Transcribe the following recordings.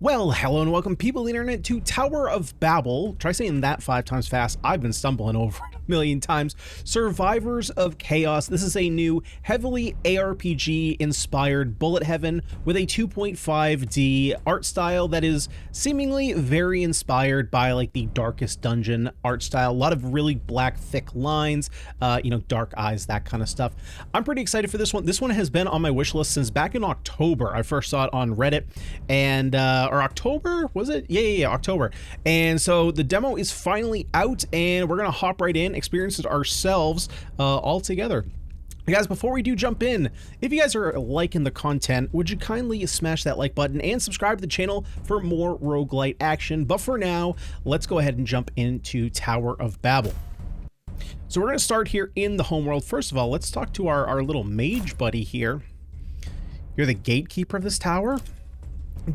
Well, hello and welcome people of the internet to Tower of Babel. Try saying that 5 times fast. I've been stumbling over it a million times. Survivors of Chaos. This is a new heavily ARPG inspired bullet heaven with a 2.5D art style that is seemingly very inspired by like the Darkest Dungeon art style. A lot of really black thick lines, dark eyes, that kind of stuff. I'm pretty excited for this one. This one has been on my wish list since back in October. I first saw it on Reddit and or October, was it? Yeah, October. And so the demo is finally out and we're gonna hop right in, experience it ourselves all together. Guys, before we do jump in, if you guys are liking the content, would you kindly smash that like button and subscribe to the channel for more roguelite action? But for now, let's go ahead and jump into Tower of Babel. So we're gonna start here in the homeworld. First of all, let's talk to our little mage buddy here. You're the gatekeeper of this tower?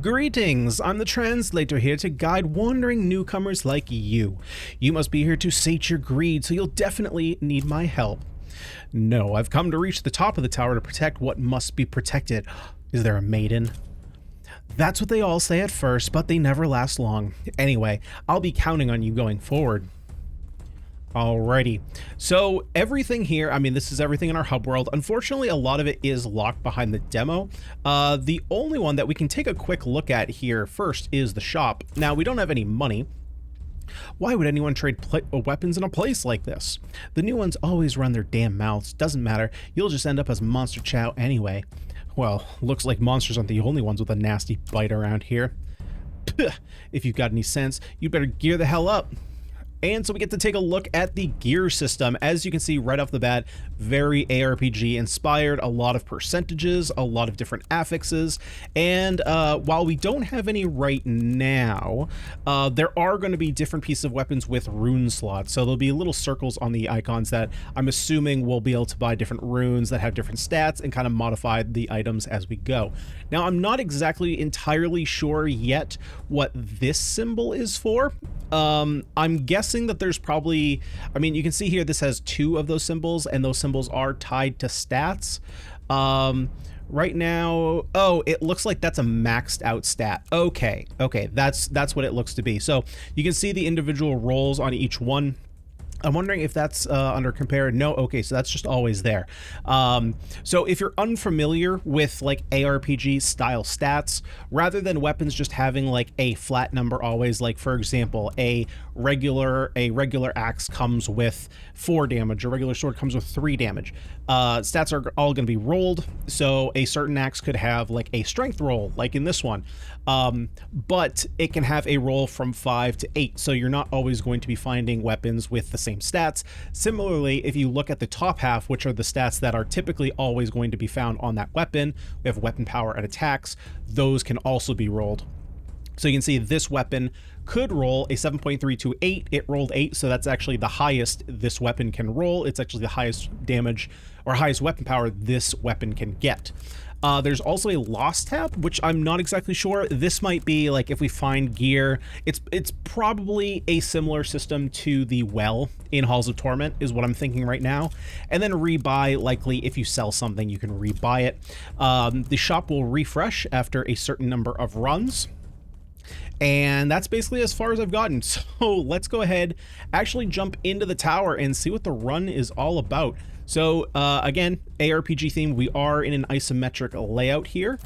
Greetings, I'm the translator here to guide wandering newcomers like you. You must be here to sate your greed, so you'll definitely need my help. No, I've come to reach the top of the tower to protect what must be protected. Is there a maiden? That's what they all say at first, but they never last long. Anyway, I'll be counting on you going forward. Alrighty, so everything here, I mean, this is everything in our hub world. Unfortunately, a lot of it is locked behind the demo. The only one that we can take a quick look at here first is the shop. Now, we don't have any money. Why would anyone trade weapons in a place like this? The new ones always run their damn mouths. Doesn't matter, you'll just end up as monster chow anyway. Well, looks like monsters aren't the only ones with a nasty bite around here. Puh, if you've got any sense, you better gear the hell up. And so we get to take a look at the gear system. As you can see right off the bat, very ARPG inspired, a lot of percentages, a lot of different affixes. And while we don't have any right now, there are going to be different pieces of weapons with rune slots. So there'll be little circles on the icons that I'm assuming we'll be able to buy different runes that have different stats and kind of modify the items as we go. Now, I'm not exactly entirely sure yet what this symbol is for. I'm guessing that there's probably, I mean, you can see here this has 2 of those symbols and those symbols are tied to stats. Right now, oh, it looks like that's a maxed out stat. Okay, that's what it looks to be. So you can see the individual rolls on each one. I'm wondering if that's under compare. No, okay, so that's just always there. So if you're unfamiliar with like ARPG style stats, rather than weapons just having like a flat number always, like for example, a regular axe comes with 4 damage, a regular sword comes with 3 damage. Stats are all going to be rolled, so a certain axe could have like a strength roll, like in this one, but it can have a roll from 5 to 8, so you're not always going to be finding weapons with the same stats. Similarly, if you look at the top half, which are the stats that are typically always going to be found on that weapon, we have weapon power and attacks, those can also be rolled. So you can see this weapon could roll a 7.328. It rolled 8, so that's actually the highest this weapon can roll. It's actually the highest damage or highest weapon power this weapon can get. There's also a loss tab, which I'm not exactly sure. This might be like if we find gear, it's probably a similar system to the well in Halls of Torment is what I'm thinking right now. And then rebuy, likely if you sell something, you can rebuy it. The shop will refresh after a certain number of runs. And that's basically as far as I've gotten. So let's go ahead, actually jump into the tower and see what the run is all about. So again, ARPG theme, we are in an isometric layout here.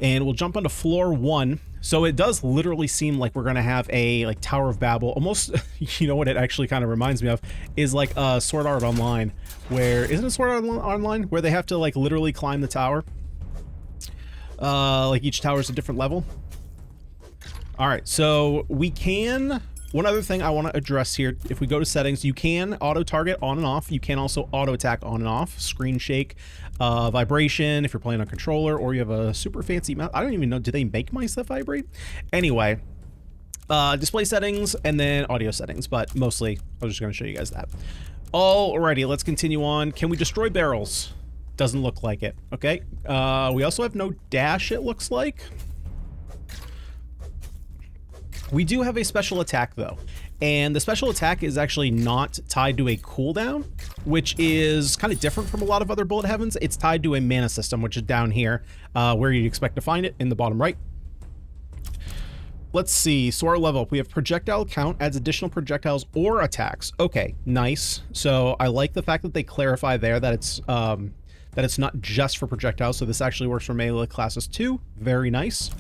And we'll jump onto floor 1. So it does literally seem like we're going to have a like Tower of Babel. Almost, you know what it actually kind of reminds me of is like Sword Art Online, where, isn't it Sword Art Online? Where they have to like literally climb the tower. Like each tower is a different level. All right, so we can, one other thing I want to address here, if we go to settings, you can auto target on and off. You can also auto attack on and off, screen shake, vibration if you're playing on controller, or you have a super fancy mouse. I don't even know, do they make mice that vibrate? Anyway, display settings and then audio settings, but mostly I was just going to show you guys that. Alrighty, let's continue on. Can we destroy barrels? Doesn't look like it. Okay, we also have no dash, it looks like. We do have a special attack though, and the special attack is actually not tied to a cooldown, which is kind of different from a lot of other bullet heavens. It's tied to a mana system, which is down here, where you'd expect to find it in the bottom right. let's see. So our level up, we have projectile count, adds additional projectiles or attacks. Okay, nice. So I like the fact that they clarify there that it's not just for projectiles. So this actually works for melee classes too. Very nice.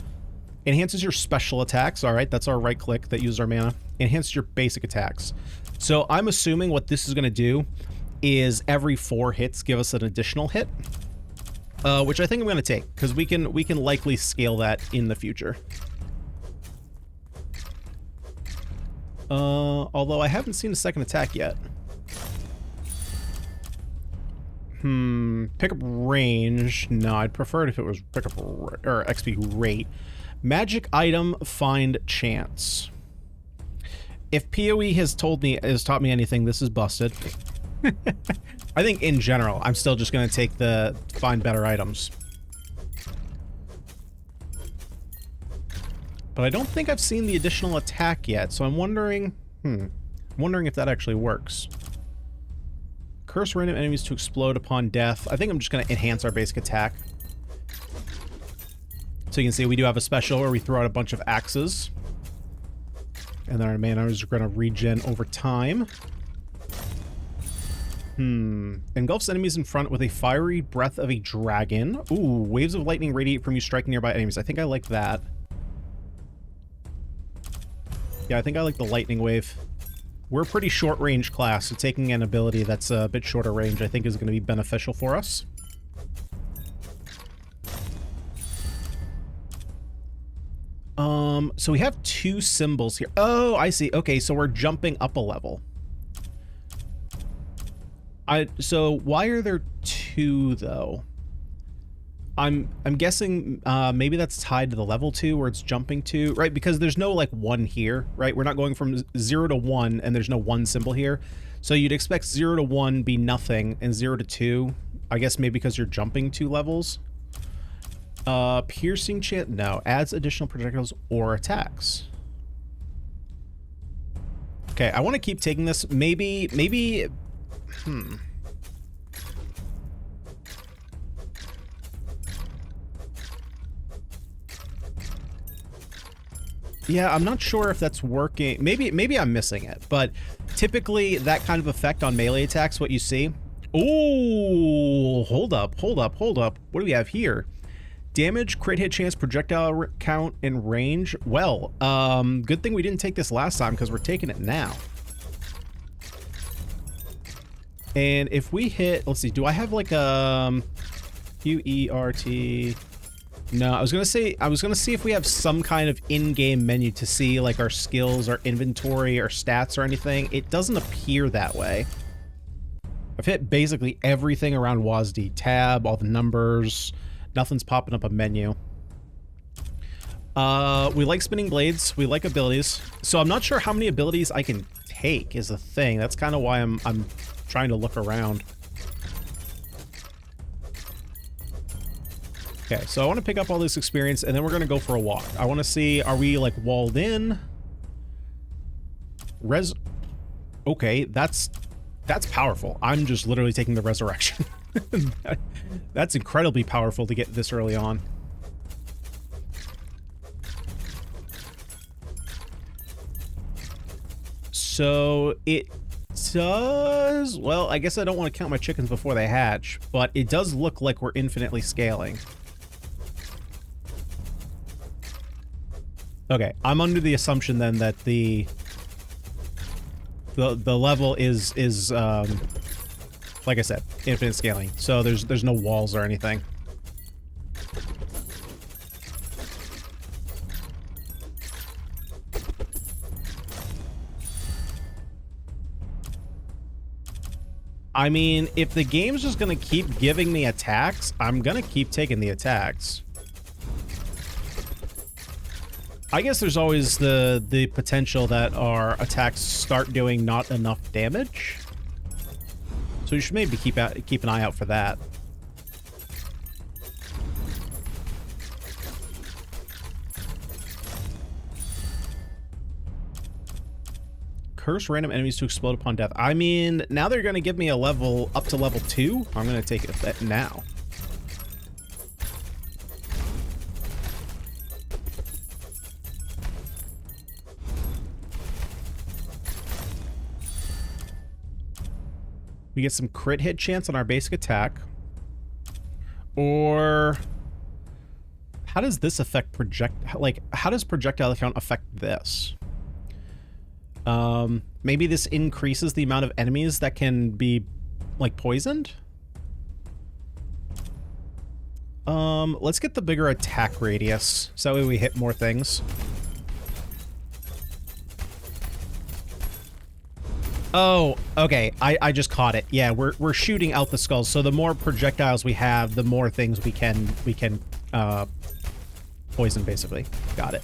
Enhances your special attacks. All right, that's our right click that uses our mana. Enhances your basic attacks. So I'm assuming what this is going to do is every 4 hits give us an additional hit, which I think I'm going to take because we can likely scale that in the future. Although I haven't seen a second attack yet. Pick up range. No, I'd prefer it if it was pick up or XP rate. Magic item, find chance. If PoE has taught me anything, this is busted. I think in general, I'm still just going to take the find better items. But I don't think I've seen the additional attack yet, so I'm wondering, I'm wondering if that actually works. Curse random enemies to explode upon death. I think I'm just going to enhance our basic attack. So you can see we do have a special where we throw out a bunch of axes. And then our mana is going to regen over time. Engulfs enemies in front with a fiery breath of a dragon. Ooh, waves of lightning radiate from you, striking nearby enemies. I think I like that. Yeah, I think I like the lightning wave. We're a pretty short range class, so taking an ability that's a bit shorter range I think is going to be beneficial for us. So we have 2 symbols here. Oh, I see. Okay, so we're jumping up a level. So why are there 2 though? I'm guessing maybe that's tied to the level 2 where it's jumping to, right? Because there's no like 1 here, right? We're not going from 0 to 1 and there's no 1 symbol here. So you'd expect 0 to 1 be nothing and 0 to 2, I guess maybe because you're jumping 2 levels. Piercing chant, no. Adds additional projectiles or attacks. Okay, I want to keep taking this. Maybe, Yeah, I'm not sure if that's working. Maybe I'm missing it, but typically that kind of effect on melee attacks, what you see. Oh, hold up. What do we have here? Damage, crit hit chance, projectile count, and range. Well, good thing we didn't take this last time because we're taking it now. And if we hit, let's see, do I have like a QERT? No, I was gonna see if we have some kind of in-game menu to see like our skills, our inventory, our stats, or anything. It doesn't appear that way. I've hit basically everything around WASD. Tab, all the numbers. Nothing's popping up a menu. We like spinning blades. We like abilities. So I'm not sure how many abilities I can take is the thing. That's kind of why I'm trying to look around. Okay, so I want to pick up all this experience, and then we're going to go for a walk. I want to see, are we, like, walled in? Okay, that's powerful. I'm just literally taking the resurrection. That's incredibly powerful to get this early on. So it does... Well, I guess I don't want to count my chickens before they hatch, but it does look like we're infinitely scaling. Okay, I'm under the assumption then that the level is like I said, infinite scaling. So there's no walls or anything. I mean, if the game's just gonna keep giving me attacks, I'm gonna keep taking the attacks. I guess there's always the potential that our attacks start doing not enough damage. So you should maybe keep an eye out for that. Curse random enemies to explode upon death. I mean, now they're going to give me a level up to level 2. I'm going to take it now. We get some crit hit chance on our basic attack. Or how does this affect how does projectile count affect this? Maybe this increases the amount of enemies that can be like poisoned. Let's get the bigger attack radius so that way we hit more things. Oh, okay. I just caught it. Yeah, we're shooting out the skulls. So the more projectiles we have, the more things we can poison, basically. Got it.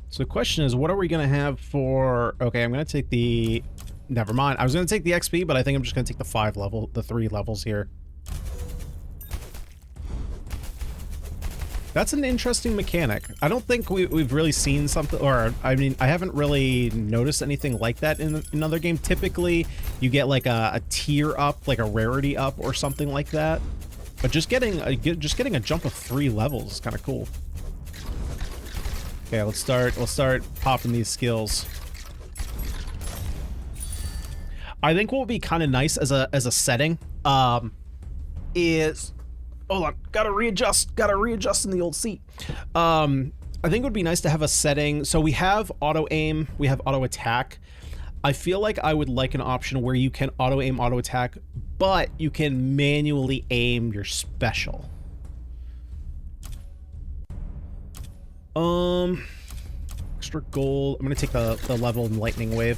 So the question is, what are we going to have for... Okay, I'm going to take the... Never mind. I was going to take the XP, but I think I'm just going to take the 3 levels here. That's an interesting mechanic. I don't think we've really seen something... Or, I mean, I haven't really noticed anything like that in another game. Typically, you get like a tier up, like a rarity up or something like that. But just getting a jump of 3 levels is kind of cool. Okay, let's start popping these skills. I think what would be kind of nice as a setting is, hold on, gotta readjust in the old seat. I think it would be nice to have a setting. So we have auto aim, we have auto attack. I feel like I would like an option where you can auto aim, auto attack, but you can manually aim your special. Extra gold. I'm gonna take the level in lightning wave.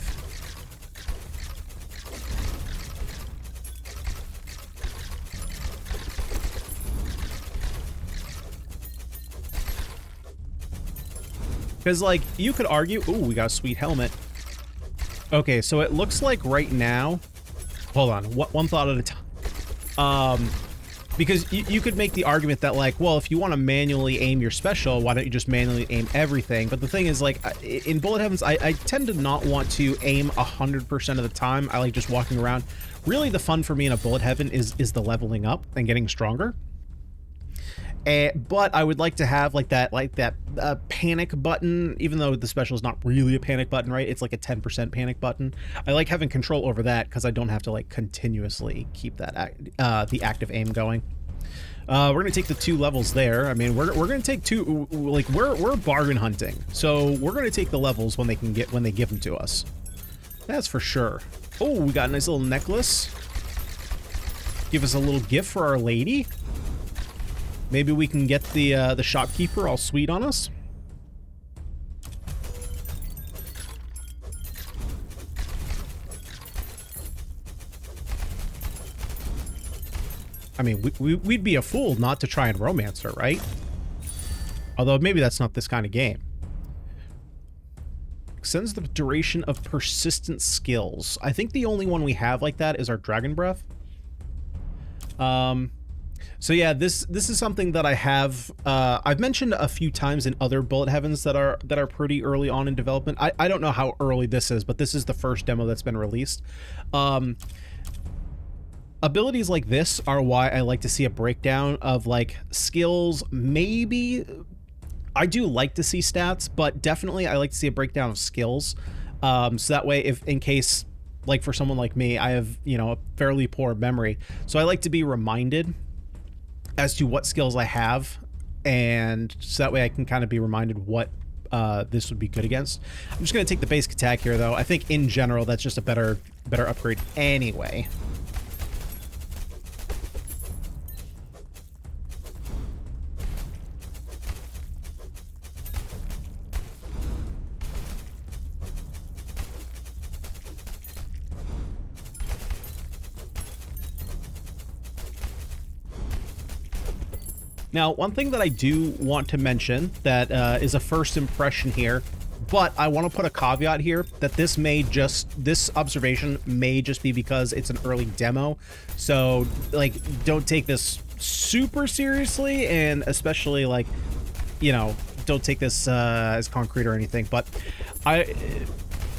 Because, like, you could argue... Ooh, we got a sweet helmet. Okay, so it looks like right now... Hold on, one thought at a time. Because you could make the argument that, like, well, if you want to manually aim your special, why don't you just manually aim everything? But the thing is, like, in Bullet Heavens, I tend to not want to aim 100% of the time. I like just walking around. Really, the fun for me in a Bullet Heaven is the leveling up and getting stronger. But I would like to have like that panic button, even though the special is not really a panic button, right? It's like a 10% panic button. I like having control over that because I don't have to like continuously keep that the active aim going. We're gonna take the 2 levels there. I mean, we're gonna take 2. Like we're bargain hunting, so we're gonna take the levels when they give them to us. That's for sure. Oh, we got a nice little necklace. Give us a little gift for our lady. Maybe we can get the shopkeeper all sweet on us. I mean, we'd be a fool not to try and romance her, right? Although maybe that's not this kind of game. Extends the duration of persistent skills. I think the only one we have like that is our Dragon Breath. So yeah, this is something that I have I've mentioned a few times in other Bullet Heavens that are pretty early on in development. I don't know how early this is, but this is the first demo that's been released. Abilities like this are why I like to see a breakdown of like skills. Maybe I do like to see stats, but definitely I like to see a breakdown of skills. So that way, if in case, like for someone like me, I have, you know, a fairly poor memory. So I like to be reminded as to what skills I have, and so that way I can kind of be reminded what this would be good against. I'm just going to take the basic attack here, though. I think in general that's just a better upgrade anyway. Now, one thing that I do want to mention that is a first impression here, but I want to put a caveat here that this observation may just be because it's an early demo. So, like, don't take this super seriously, and especially, like, you know, don't take this as concrete or anything. But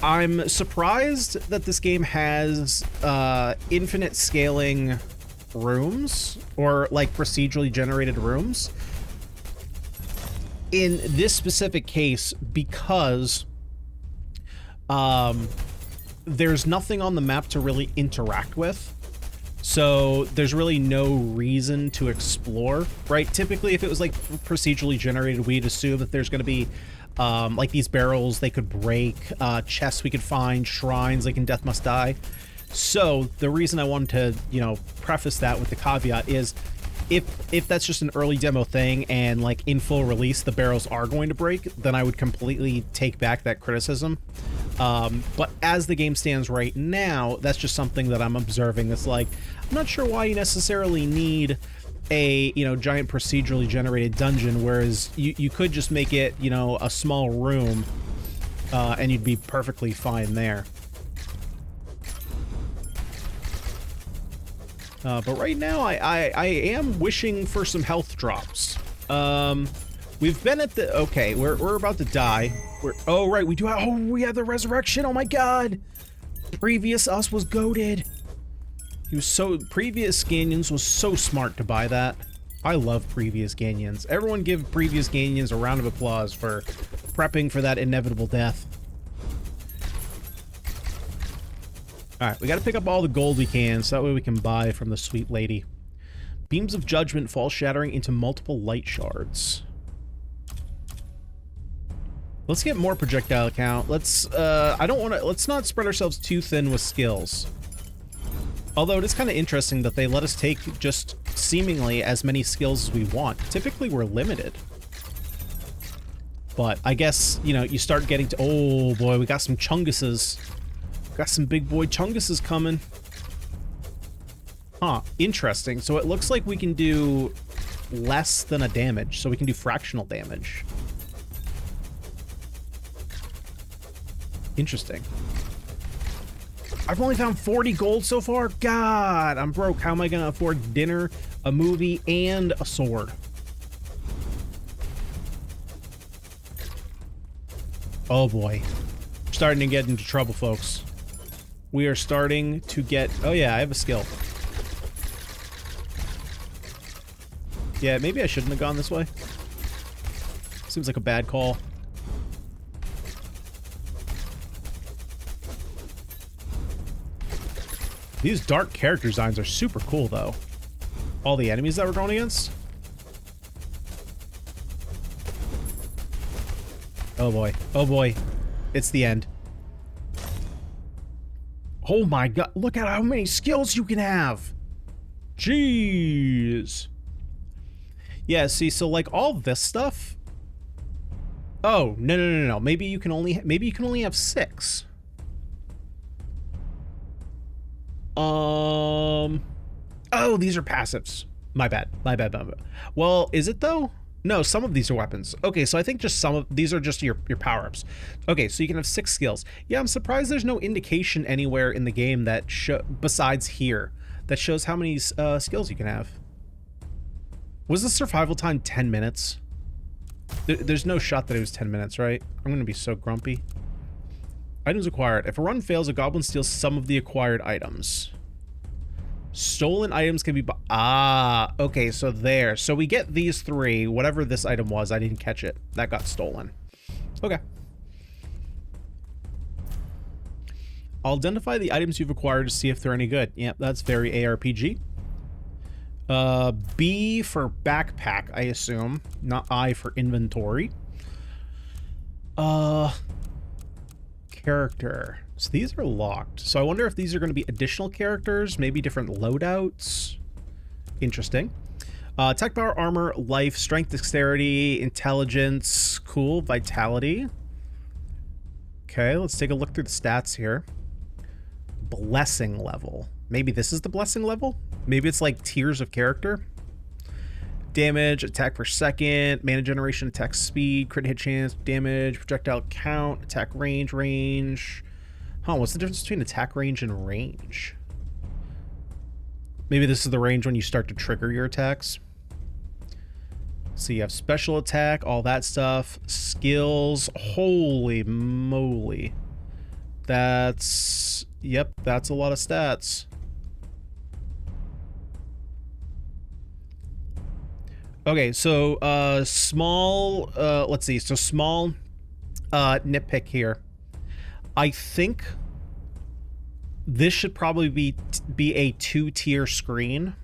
I'm surprised that this game has infinite scaling rooms, or like procedurally generated rooms. In this specific case, because there's nothing on the map to really interact with, so there's really no reason to explore, right? Typically, if it was like procedurally generated, we'd assume that there's going to be like these barrels they could break, chests we could find, shrines like in Death Must Die. So the reason I wanted to, you know, preface that with the caveat is if that's just an early demo thing and like in full release the barrels are going to break, then I would completely take back that criticism. But as the game stands right now, that's just something that I'm observing. It's like, I'm not sure why you necessarily need a, you know, giant procedurally generated dungeon, whereas you could just make it, you know, a small room, and you'd be perfectly fine there. But right now, I am wishing for some health drops. We've been at the... Okay, we're about to die. Oh, right, we do have... Oh, we have the resurrection! Oh my god! Previous us was goated. He was so... Previous Ganyonz was so smart to buy that. I love previous Ganyonz. Everyone give previous Ganyonz a round of applause for prepping for that inevitable death. Alright, we gotta pick up all the gold we can, so that way we can buy from the sweet lady. Beams of judgment fall shattering into multiple light shards. Let's get more projectile count. Let's, let's not spread ourselves too thin with skills. Although it is kind of interesting that they let us take just seemingly as many skills as we want. Typically we're limited. But I guess, you know, you start getting to... Oh boy, we got some chunguses. Got some big boy chunguses coming. Huh, interesting. So it looks like we can do less than a damage. So we can do fractional damage. Interesting. I've only found 40 gold so far? God, I'm broke. How am I gonna afford dinner, a movie, and a sword? Oh boy. We're starting to get into trouble, folks. We are starting to get... Oh yeah, I have a skill. Yeah, maybe I shouldn't have gone this way. Seems like a bad call. These dark character designs are super cool, though. All the enemies that we're going against. Oh boy. Oh boy. It's the end. Oh my god, look at how many skills you can have! Jeez! Yeah, see, so like all this stuff... Oh, no. Maybe you can only have 6. Oh, these are passives. My bad. Well, is it though? No, some of these are weapons. Okay, so I think just some of these are just your power-ups. Okay, so you can have 6 skills. Yeah, I'm surprised there's no indication anywhere in the game that besides here that shows how many skills you can have. Was the survival time 10 minutes? There's no shot that it was 10 minutes, right? I'm gonna be so grumpy. Items acquired. If a run fails, a goblin steals some of the acquired items. Stolen items can be... Ah, okay, so there. So we get these 3. Whatever this item was, I didn't catch it. That got stolen. Okay. I'll identify the items you've acquired to see if they're any good. Yep, that's very ARPG. B for backpack, I assume. Not I for inventory. Character. So these are locked. So I wonder if these are going to be additional characters, maybe different loadouts. Interesting. Attack power, armor, life, strength, dexterity, intelligence, cool, vitality. Okay, let's take a look through the stats here. Blessing level. Maybe this is the blessing level? Maybe it's like tiers of character. Damage, attack per second, mana generation, attack speed, crit hit chance, damage, projectile count, attack range. Huh, what's the difference between attack range and range? Maybe this is the range when you start to trigger your attacks. So you have special attack, all that stuff. Skills, holy moly. That's... Yep, that's a lot of stats. Okay, so small, let's see. So small nitpick here. I think this should probably be a 2-tier screen.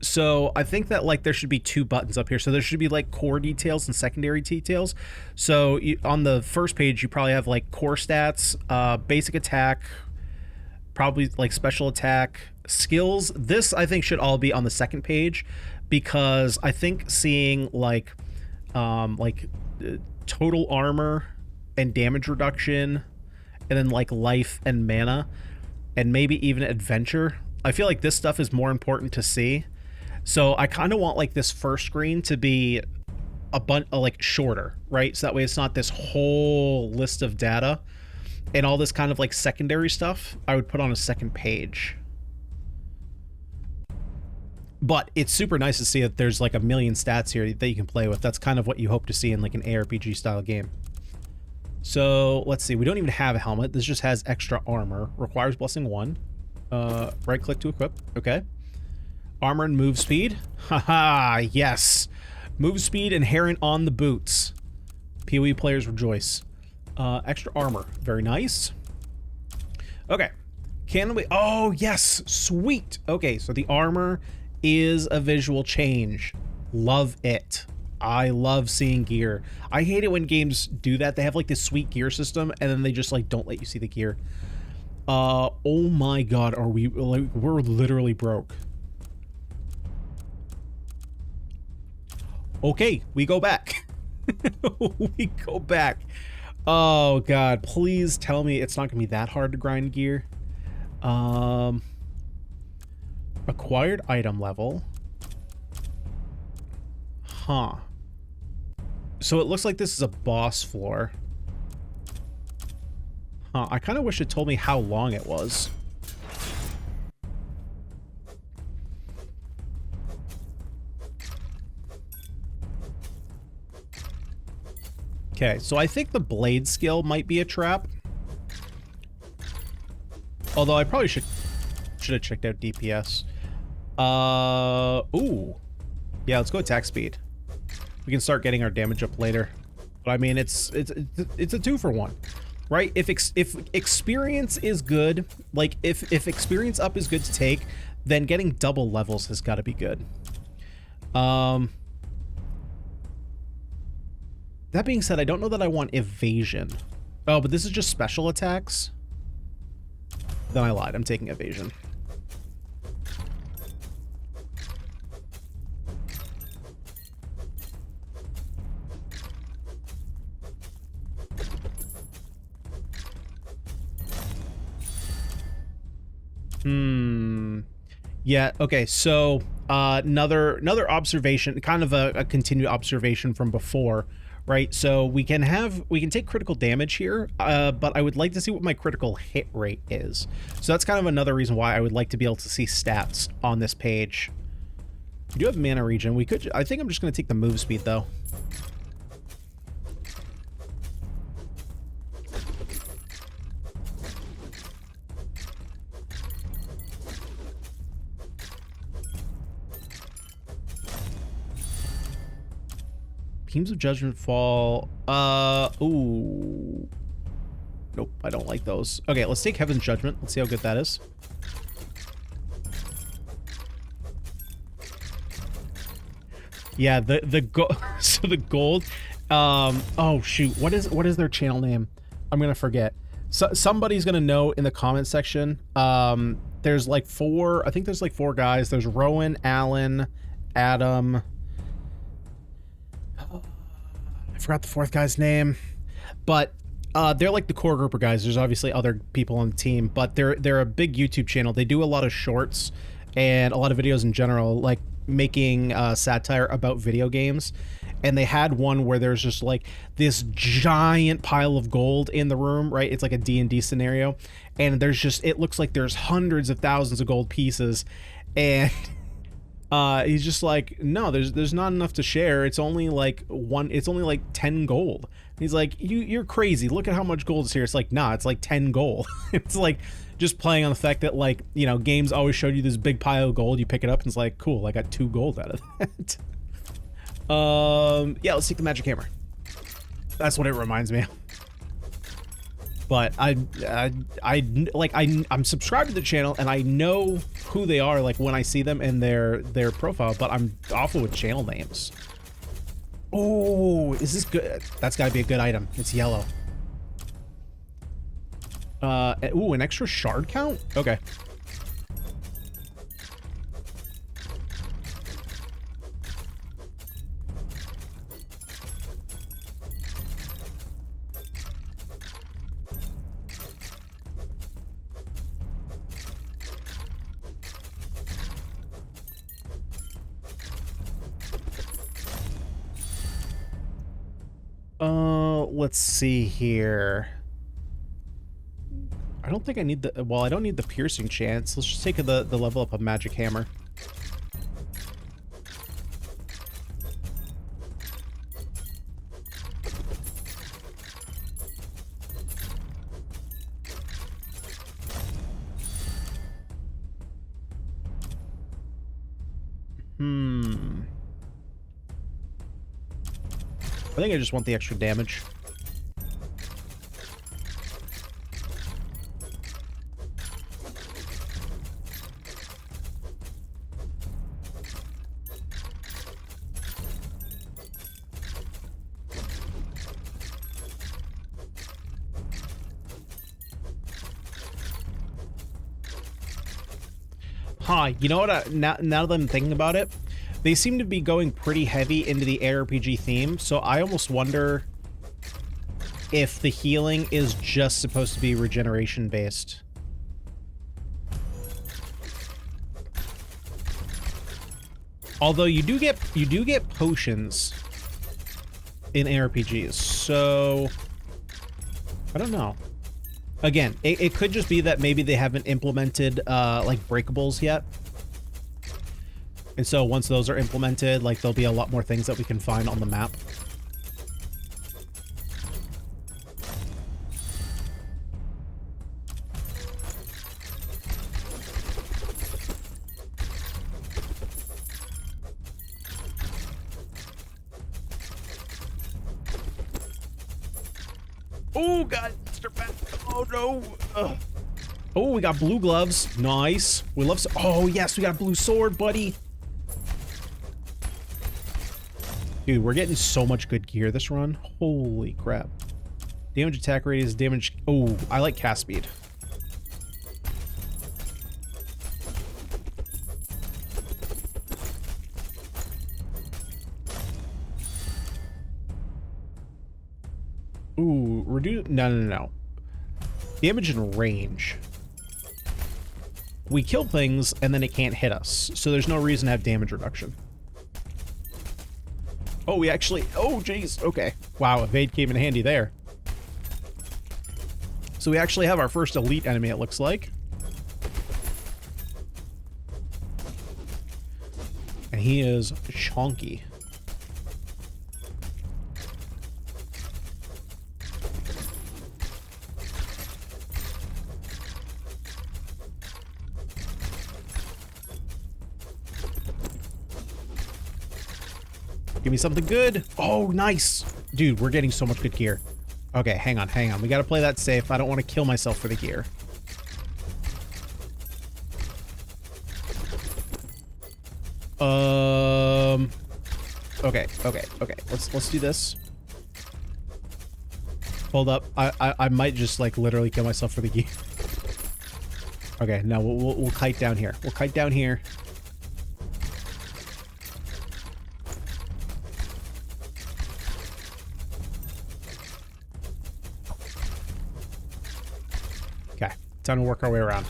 So I think that like there should be 2 buttons up here. So there should be like core details and secondary details. So on the first page, you probably have like core stats, basic attack, probably like special attack, skills. This I think should all be on the second page, because I think seeing like total armor and damage reduction, and then like life and mana, and maybe even adventure, I feel like this stuff is more important to see. So I kind of want like this first screen to be a bunch like shorter, right? So that way it's not this whole list of data, and all this kind of like secondary stuff I would put on a second page. But it's super nice to see that there's like a million stats here that you can play with. That's kind of what you hope to see in like an ARPG style game. So let's see, we don't even have a helmet. This just has extra armor. Requires blessing 1. Right click to equip. Okay. Armor and move speed. Haha, yes. Move speed inherent on the boots. PoE players rejoice. Extra armor. Very nice. Okay. Can we... Oh, yes. Sweet. Okay, so the armor is a visual change. Love it. I love seeing gear. I hate it when games do that. They have like this sweet gear system, and then they just like don't let you see the gear. Oh my god, are we like, we're literally broke. Okay, we go back. We go back. Oh god, please tell me it's not gonna be that hard to grind gear. Acquired item level. Huh. So it looks like this is a boss floor. Huh, I kind of wish it told me how long it was. Okay, so I think the blade skill might be a trap. Although I probably should have checked out DPS. Ooh. Yeah, let's go attack speed. We can start getting our damage up later. But I mean, it's a 2-for-1, right? If experience is good, like if experience up is good to take, then getting double levels has got to be good. That being said, I don't know that I want evasion. Oh, but this is just special attacks. Then I lied. I'm taking evasion. Yeah, okay, so another observation, kind of a continued observation from before, right? So we can take critical damage here, but I would like to see what my critical hit rate is. So that's kind of another reason why I would like to be able to see stats on this page. We do have mana regen. We could, I think I'm just going to take the move speed though. Beams of Judgment fall. Ooh. Nope, I don't like those. Okay, let's take Heaven's Judgment. Let's see how good that is. Yeah, so the gold. Oh shoot, what is their channel name? I'm gonna forget. So somebody's gonna know in the comment section. There's like 4. I think there's like 4 guys. There's Rowan, Alan, Adam. I forgot the 4th guy's name, but they're like the core group of guys. There's obviously other people on the team, but they're a big YouTube channel. They do a lot of shorts and a lot of videos in general, like making satire about video games. And they had one where there's just like this giant pile of gold in the room, right? It's like a D&D scenario, and there's just, it looks like there's hundreds of thousands of gold pieces, and he's just like, no, there's not enough to share. It's only like 10 gold. He's like, you're crazy. Look at how much gold is here. It's like, nah, it's like 10 gold. It's like just playing on the fact that, like, you know, games always showed you this big pile of gold. You pick it up and it's like, cool, I got 2 gold out of that. Yeah, let's take the magic hammer. That's what it reminds me of. But I'm subscribed to the channel and I know who they are, like, when I see them in their profile, but I'm awful with channel names. Oh, is this good? That's gotta be a good item. It's yellow. Ooh, an extra shard count? Okay. Let's see here. I don't think I need the, well, I don't need the piercing chance. Let's just take the level up of magic hammer. I think I just want the extra damage. Huh, you know what, now that I'm thinking about it, they seem to be going pretty heavy into the ARPG theme, so I almost wonder if the healing is just supposed to be regeneration based. Although you do get potions in ARPGs, so I don't know. Again, it could just be that maybe they haven't implemented like breakables yet. And so once those are implemented, like, there'll be a lot more things that we can find on the map. Oh, God. Oh, no. Oh, we got blue gloves. Nice. We love... Oh, yes, we got a blue sword, buddy. Dude, we're getting so much good gear this run. Holy crap. Damage attack radius, damage... Oh, I like cast speed. Ooh, reduce... No. Damage and range. We kill things, and then it can't hit us. So there's no reason to have damage reduction. Oh, we actually... Oh, jeez. Okay. Wow, evade came in handy there. So we actually have our first elite enemy, it looks like. And he is chonky. Give me something good. Oh, nice. Dude, we're getting so much good gear. Okay, hang on. We gotta play that safe. I don't want to kill myself for the gear. Okay. Let's do this. Hold up. I might just, like, literally kill myself for the gear. Okay, no, we'll kite down here. We'll kite down here. Time to work our way around.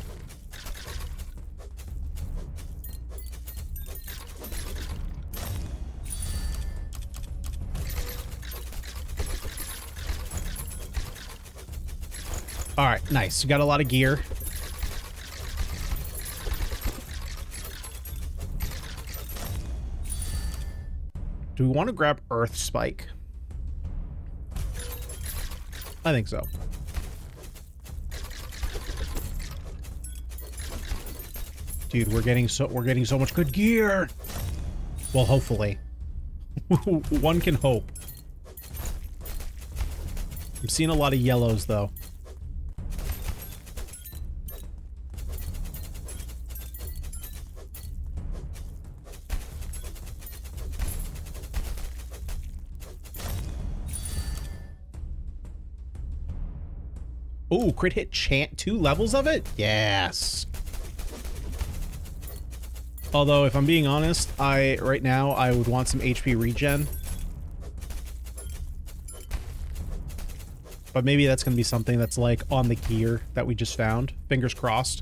All right, nice. We got a lot of gear. Do we want to grab Earth Spike? I think so. Dude, we're getting so much good gear. Well, hopefully. One can hope. I'm seeing a lot of yellows, though. Oh, crit hit chant, 2 levels of it? Yes. Although, if I'm being honest, right now, I would want some HP regen. But maybe that's going to be something that's like on the gear that we just found. Fingers crossed.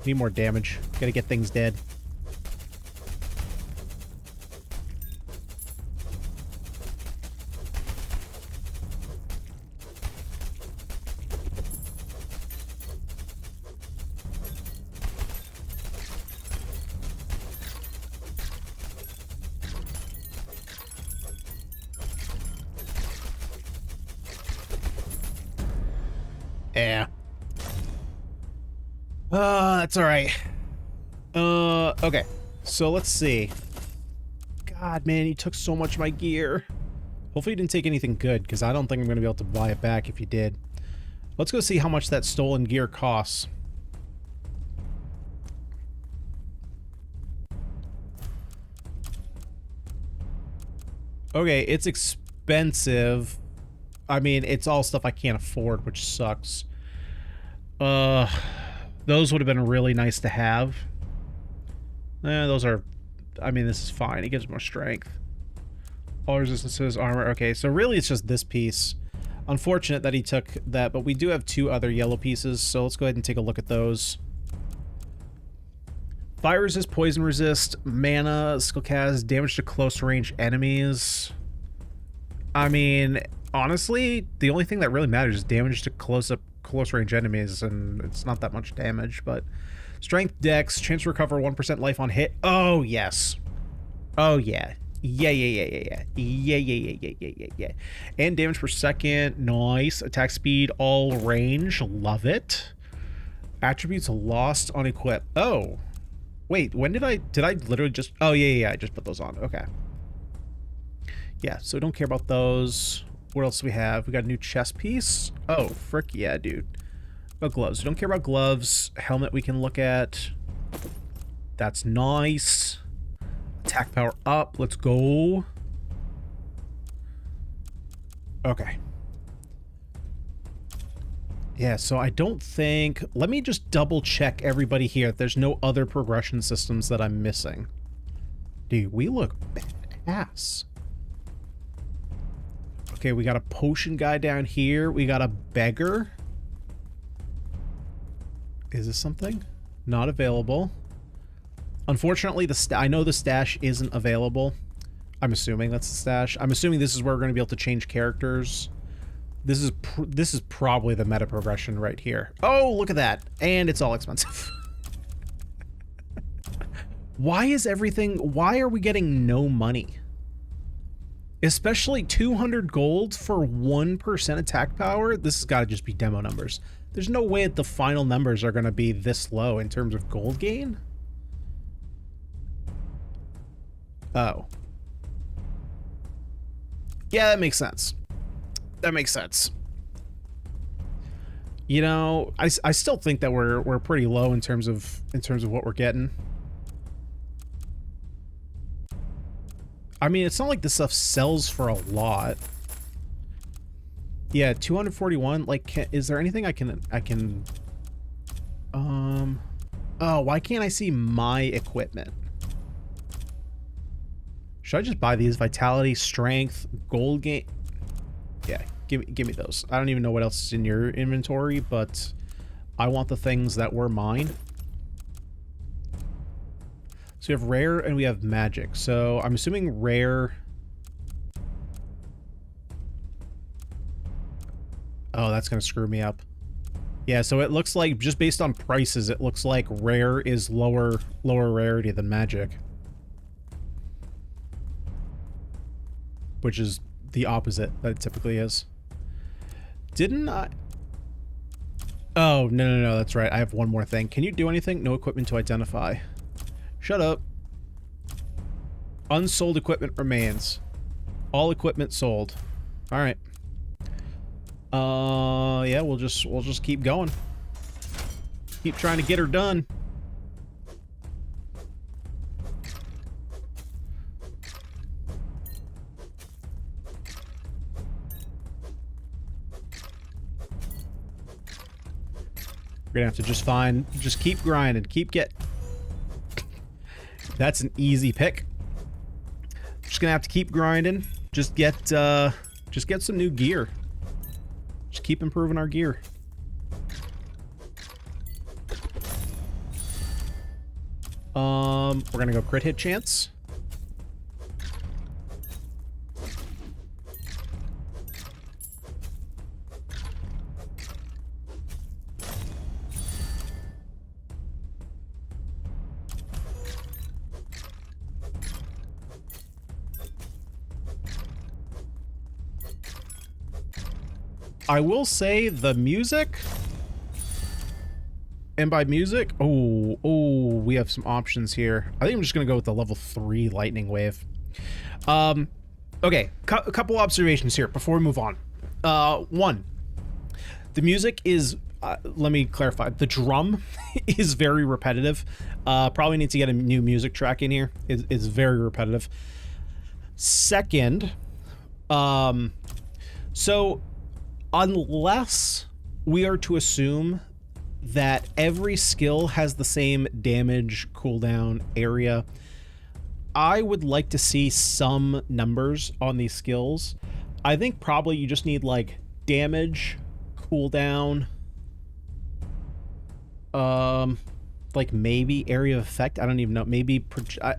Need more damage. Gotta get things dead. Yeah. That's alright. Okay. So let's see. God, man, you took so much of my gear. Hopefully you didn't take anything good, because I don't think I'm going to be able to buy it back if you did. Let's go see how much that stolen gear costs. Okay, it's expensive. I mean, it's all stuff I can't afford, which sucks. Those would have been really nice to have. Those are... I mean, this is fine. It gives more strength. All resistances, armor. Okay, so really it's just this piece. Unfortunate that he took that, but we do have 2 other yellow pieces, so let's go ahead and take a look at those. Fire resist, poison resist, mana, skill cast, damage to close range enemies. I mean, honestly, the only thing that really matters is damage to close range enemies, and it's not that much damage, but strength, dex, chance to recover 1% life on hit. Oh, yes. Oh, yeah. Yeah. And damage per second. Nice. Attack speed, all range. Love it. Attributes lost on equip. Oh. Wait, when did I literally just... Oh, yeah, I just put those on. Okay. Yeah, so don't care about those. What else do we have? We got a new chest piece. Oh, frick yeah, dude. Oh, gloves. We don't care about gloves. Helmet we can look at. That's nice. Attack power up. Let's go. Okay. Yeah, so I don't think... Let me just double check everybody here. There's no other progression systems that I'm missing. Dude, we look badass. Okay, we got a potion guy down here. We got a beggar. Is this something? Not available. Unfortunately, I know the stash isn't available. I'm assuming that's the stash. I'm assuming this is where we're going to be able to change characters. This is probably the meta progression right here. Oh, look at that. And it's all expensive. Why are we getting no money? Especially 200 gold for 1% attack power? This has got to just be demo numbers. There's no way that the final numbers are going to be this low in terms of gold gain. Oh. Yeah, that makes sense. That makes sense. You know, I still think that we're pretty low in terms of what we're getting. I mean, it's not like this stuff sells for a lot. Yeah, 241. Like, is there anything I can? Oh, why can't I see my equipment? Should I just buy these? Vitality, strength, gold gain? Yeah, give me those. I don't even know what else is in your inventory, but I want the things that were mine. So we have rare and we have magic. So I'm assuming rare. Oh, that's going to screw me up. Yeah, so it looks like, just based on prices, it looks like rare is lower rarity than magic. Which is the opposite that it typically is. Didn't I? Oh, no, that's right. I have one more thing. Can you do anything? No equipment to identify. Shut up. Unsold equipment remains. All equipment sold. All right. Yeah, we'll just keep going. Keep trying to get her done. We're gonna have to just keep grinding, That's an easy pick. Just gonna have to keep grinding. Just get some new gear. Just keep improving our gear. We're gonna go crit hit chance. I will say the music, and by music, oh, we have some options here. I think I'm just gonna go with the level 3 lightning wave. Okay, a couple observations here before we move on. One, the music is, let me clarify, the drum is very repetitive. Probably need to get a new music track in here. It's very repetitive. Second, so unless we are to assume that every skill has the same damage cooldown area, I would like to see some numbers on these skills. I think probably you just need like damage, cooldown, like maybe area of effect. I don't even know. Maybe I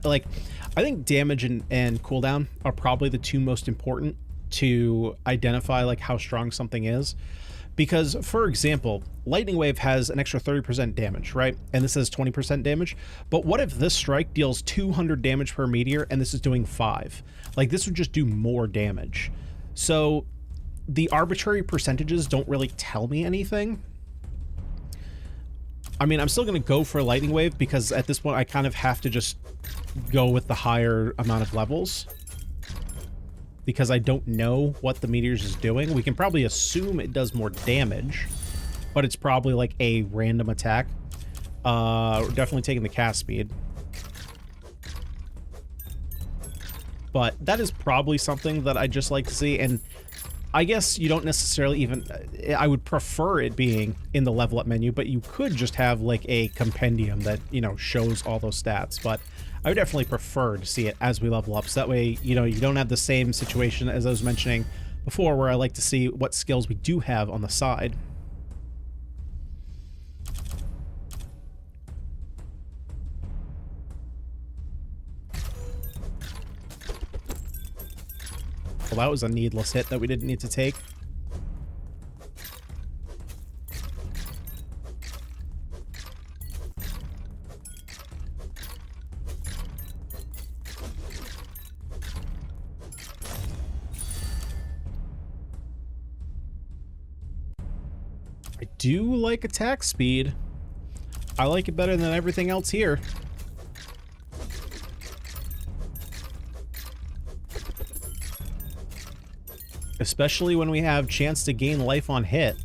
think damage and cooldown are probably the two most important to identify like how strong something is. Because, for example, Lightning Wave has an extra 30% damage, right? And this has 20% damage. But what if this strike deals 200 damage per meteor and this is doing 5? Like, this would just do more damage. So, the arbitrary percentages don't really tell me anything. I mean, I'm still going to go for Lightning Wave because at this point I kind of have to just go with the higher amount of levels. Because I don't know what the meteors is doing. We can probably assume it does more damage, but it's probably like a random attack. We're definitely taking the cast speed. But that is probably something that I just like to see, and I guess you don't necessarily even... I would prefer it being in the level up menu, but you could just have like a compendium that, you know, shows all those stats, but I would definitely prefer to see it as we level up, so that way, you know, you don't have the same situation as I was mentioning before, where I like to see what skills we do have on the side. Well, that was a needless hit that we didn't need to take. I do like attack speed. I like it better than everything else here. Especially when we have chance to gain life on hit.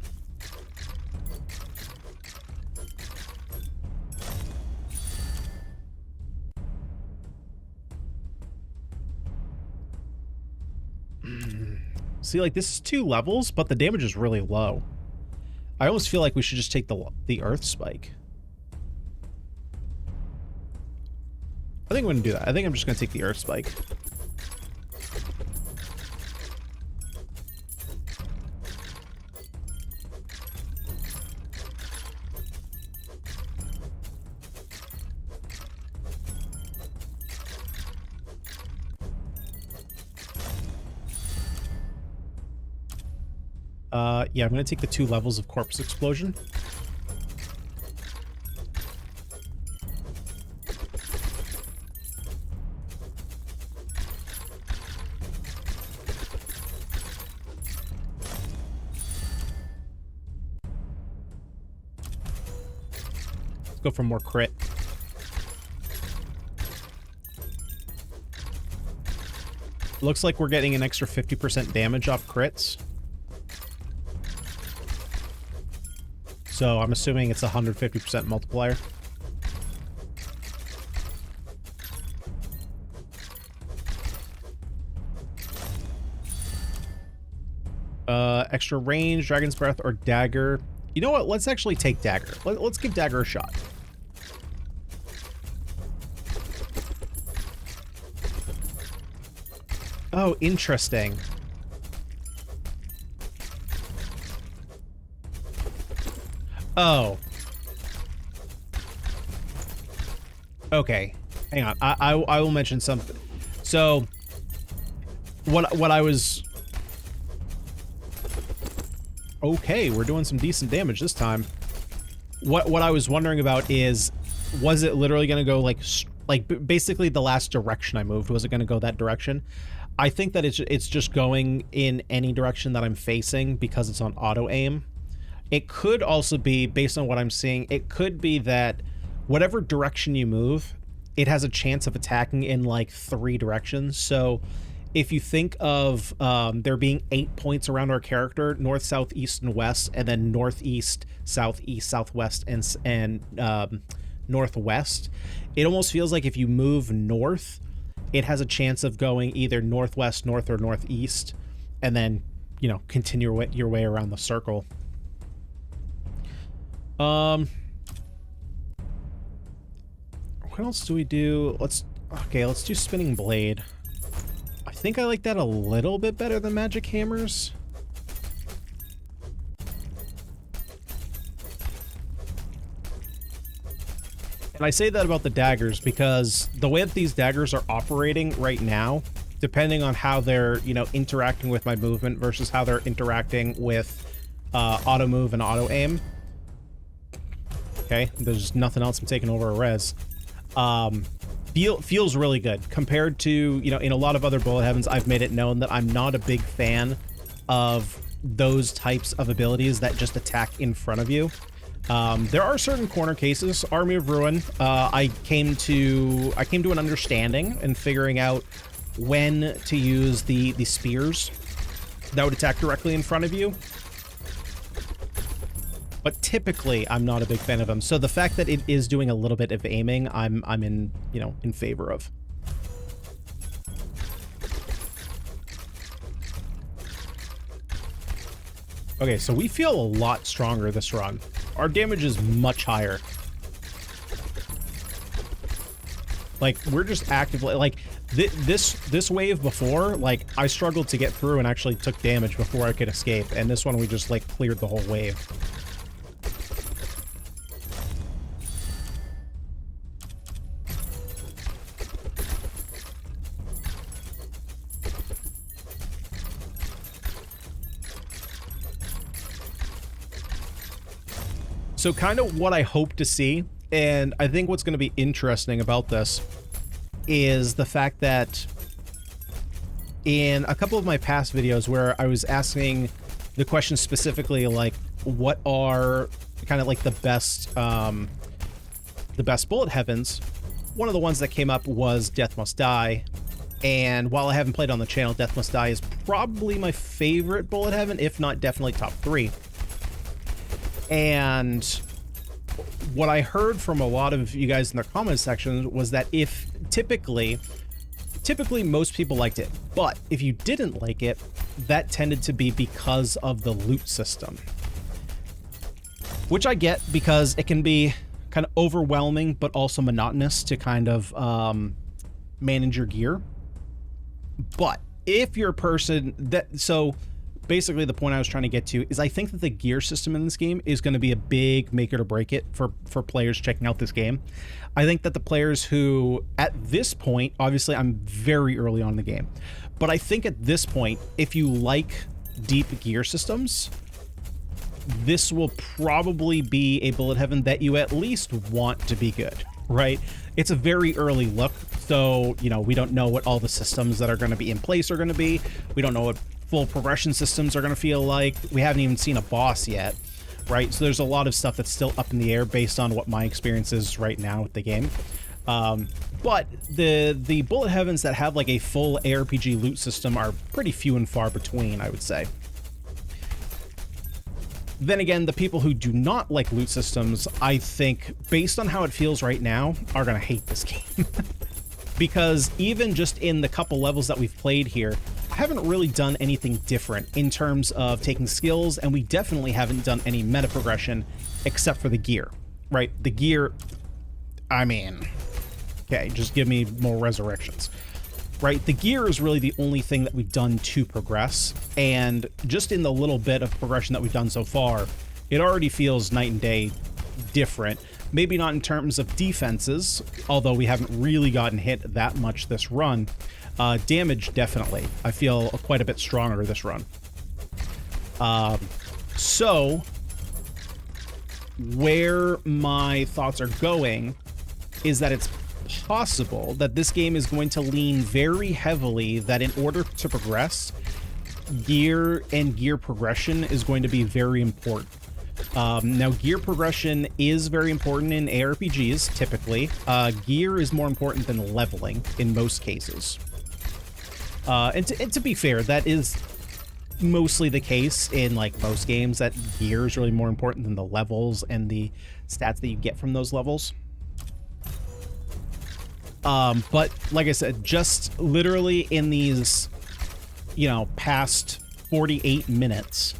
See, like, this is 2 levels, but the damage is really low. I almost feel like we should just take the Earth Spike. think I'm gonna do that. I think I'm just gonna take the Earth Spike. Yeah, I'm gonna take the 2 levels of Corpse Explosion. Let's go for more crit. Looks like we're getting an extra 50% damage off crits. So I'm assuming it's a 150% multiplier. Extra range, Dragon's Breath, or Dagger. You know what? Let's actually take Dagger. Let's give Dagger a shot. Oh, interesting. Oh. Okay. Hang on. I will mention something. So what I was... Okay, we're doing some decent damage this time. What I was wondering about is, was it literally going to go like basically the last direction I moved, was it going to go that direction? I think that it's just going in any direction that I'm facing because it's on auto aim. It could also be, based on what I'm seeing, it could be that whatever direction you move, it has a chance of attacking in like 3 directions. So if you think of there being 8 points around our character, north, south, east, and west, and then northeast, southeast, southwest, and northwest, it almost feels like if you move north, it has a chance of going either northwest, north, or northeast, and then, you know, continue your way around the circle. What else do we do? Let's do Spinning Blade. I think I like that a little bit better than Magic Hammers. And I say that about the daggers because the way that these daggers are operating right now, depending on how they're, you know, interacting with my movement versus how they're interacting with auto move and auto aim. Okay, there's nothing else. I'm taking over a res. Feels really good compared to, you know, in a lot of other bullet heavens, I've made it known that I'm not a big fan of those types of abilities that just attack in front of you. There are certain corner cases. Army of Ruin, I came to an understanding and figuring out when to use the spears that would attack directly in front of you. But typically, I'm not a big fan of them. So the fact that it is doing a little bit of aiming, I'm in, you know, in favor of. Okay, so we feel a lot stronger this run. Our damage is much higher. Like, we're just actively, like, this wave before, like, I struggled to get through and actually took damage before I could escape. And this one, we just, like, cleared the whole wave. So kind of what I hope to see, and I think what's going to be interesting about this, is the fact that in a couple of my past videos where I was asking the question specifically, like, what are kind of like the best bullet heavens, one of the ones that came up was Death Must Die. And while I haven't played on the channel, Death Must Die is probably my favorite bullet heaven, if not definitely top 3. And what I heard from a lot of you guys in the comment section was that if typically most people liked it, but if you didn't like it, that tended to be because of the loot system. Which I get, because it can be kind of overwhelming, but also monotonous to kind of manage your gear. But if you're a person so basically the point I was trying to get to is I think that the gear system in this game is going to be a big make it or break it for players checking out this game. I think that the players who, at this point, obviously I'm very early on in the game, but I think at this point, if you like deep gear systems, this will probably be a bullet heaven that you at least want to be good, right? It's a very early look, so, you know, we don't know what all the systems that are going to be in place are going to be. We don't know what full progression systems are going to feel like. We haven't even seen a boss yet, right? So there's a lot of stuff that's still up in the air based on what my experience is right now with the game. But the bullet heavens that have like a full ARPG loot system are pretty few and far between, I would say. Then again, the people who do not like loot systems, I think, based on how it feels right now, are going to hate this game. Because even just in the couple levels that we've played here, I haven't really done anything different in terms of taking skills, and we definitely haven't done any meta progression except for the gear, right? The gear, I mean, okay, just give me more resurrections, right? The gear is really the only thing that we've done to progress, and just in the little bit of progression that we've done so far, it already feels night and day different. Maybe not in terms of defenses, although we haven't really gotten hit that much this run. Damage, definitely. I feel quite a bit stronger this run. So, where my thoughts are going is that it's possible that this game is going to lean very heavily that in order to progress, gear and gear progression is going to be very important. Now, gear progression is very important in ARPGs, typically. Gear is more important than leveling in most cases. And to be fair, that is mostly the case in like most games, that gear is really more important than the levels and the stats that you get from those levels. But like I said, just literally in these, you know, past 48 minutes,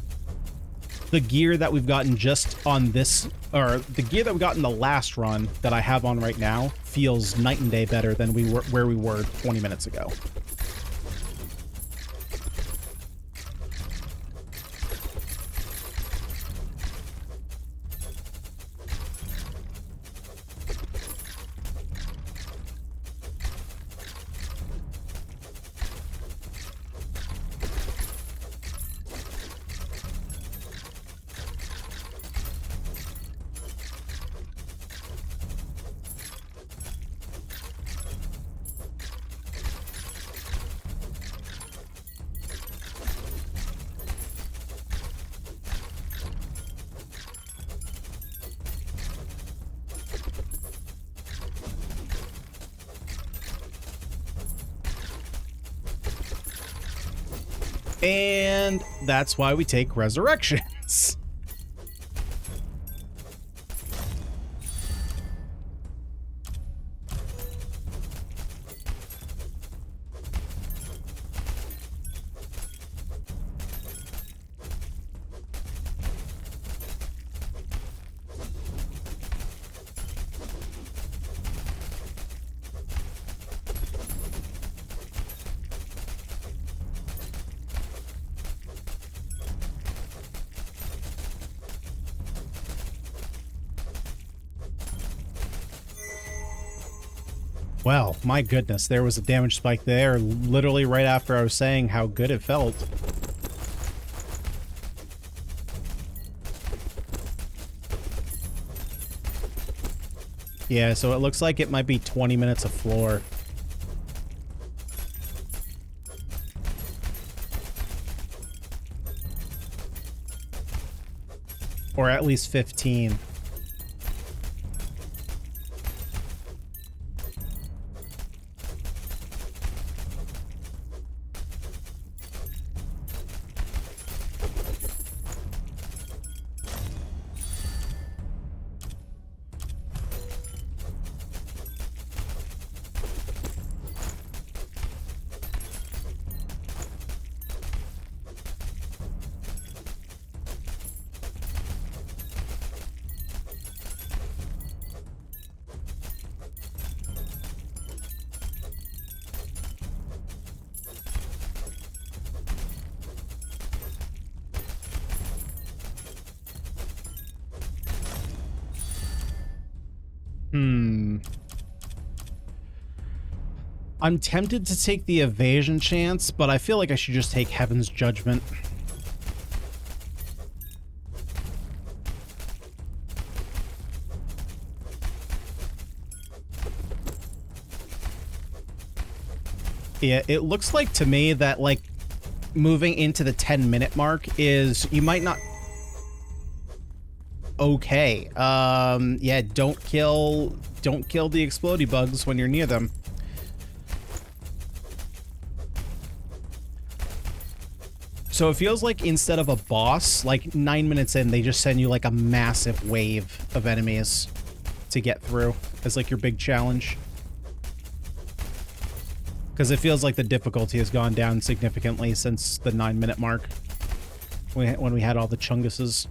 the gear that we've gotten just on this, or the gear that we got in the last run that I have on right now, feels night and day better than where we were 20 minutes ago. And that's why we take resurrections. Well, my goodness, there was a damage spike there literally right after I was saying how good it felt. Yeah, so it looks like it might be 20 minutes of floor. Or at least 15. I'm tempted to take the evasion chance, but I feel like I should just take Heaven's Judgment. Yeah, it looks like to me that, like, moving into the 10-minute mark is, you might not... Okay. Yeah, don't kill the explodey bugs when you're near them. So it feels like instead of a boss, like 9 minutes in, they just send you like a massive wave of enemies to get through as like your big challenge. Because it feels like the difficulty has gone down significantly since the 9-minute mark when we had all the chunguses.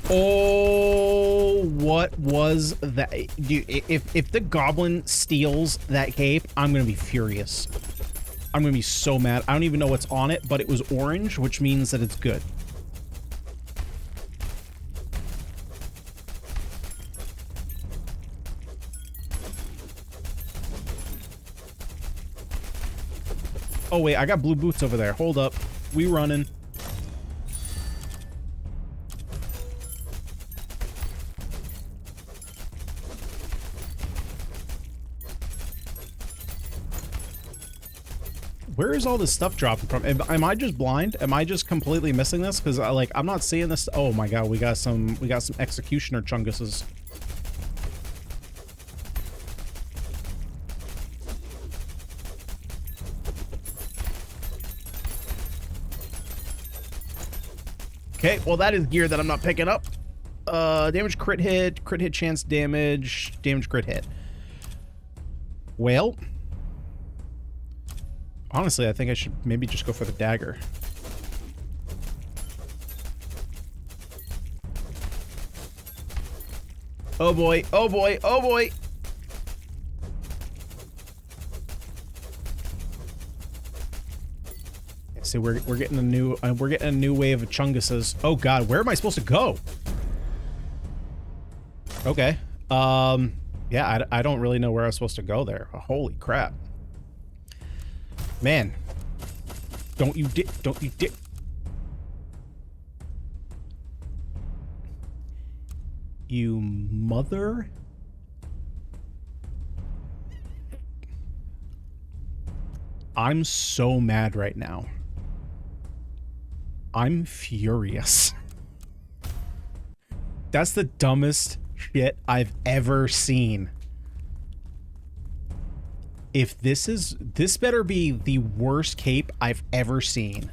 Oh, what was that? Dude, if the goblin steals that cape, I'm gonna be furious. I'm gonna be so mad. I don't even know what's on it, but it was orange, which means that it's good. Oh wait, I got blue boots over there. Hold up. We running. Where is all this stuff dropping from? Am I just blind? Am I just completely missing this? Because like I'm not seeing this. Oh my god, we got some executioner chunguses. Okay, well that is gear that I'm not picking up. Damage, crit hit chance, damage, crit hit. Well, honestly, I think I should maybe just go for the dagger. Oh boy, oh boy, oh boy. See, we're getting a new wave of chunguses. Oh god, where am I supposed to go? Okay. Yeah, I don't really know where I was supposed to go there. Holy crap. Man. Don't you dip. You mother. I'm so mad right now. I'm furious. That's the dumbest shit I've ever seen. If this better be the worst cape I've ever seen.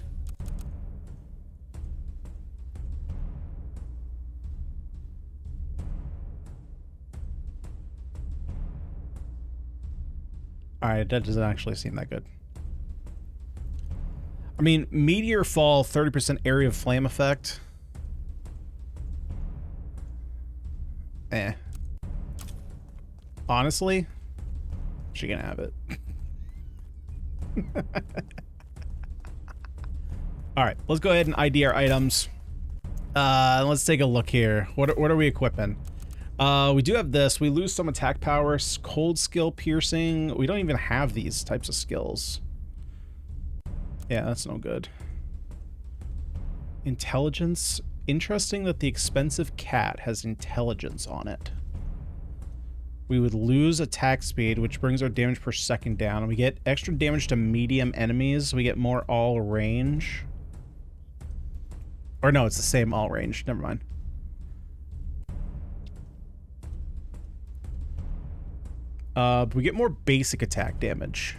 Alright, that doesn't actually seem that good. I mean, meteor fall, 30% area of flame effect. Eh. Honestly, she can have it. Alright, let's go ahead and ID our items. Let's take a look here. What are we equipping? We do have this. We lose some attack power, cold skill, piercing. We don't even have these types of skills. Yeah, that's no good. Intelligence. Interesting that the expensive cat has intelligence on it. We would lose attack speed, which brings our damage per second down. We get extra damage to medium enemies. We get more all range. Or no, it's the same all range. Never mind. We get more basic attack damage.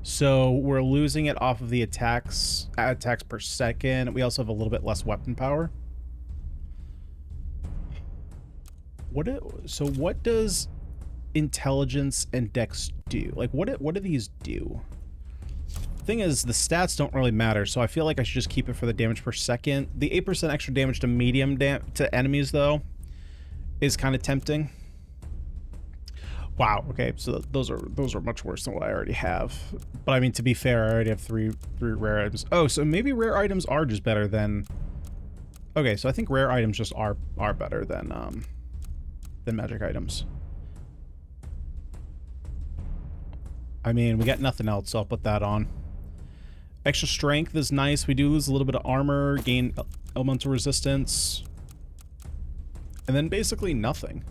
So we're losing it off of the attacks per second. We also have a little bit less weapon power. So what does intelligence and dex do? Like what do these do? Thing is, the stats don't really matter, so I feel like I should just keep it for the damage per second. The 8% extra damage to medium to enemies though is kind of tempting. Wow. Okay, so those are much worse than what I already have. But I mean, to be fair, I already have three rare items. Oh, so maybe rare items are just better than. Okay, so I think rare items just are better than magic items. I mean, we got nothing else, so I'll put that on. Extra strength is nice. We do lose a little bit of armor, gain elemental resistance, and then basically nothing.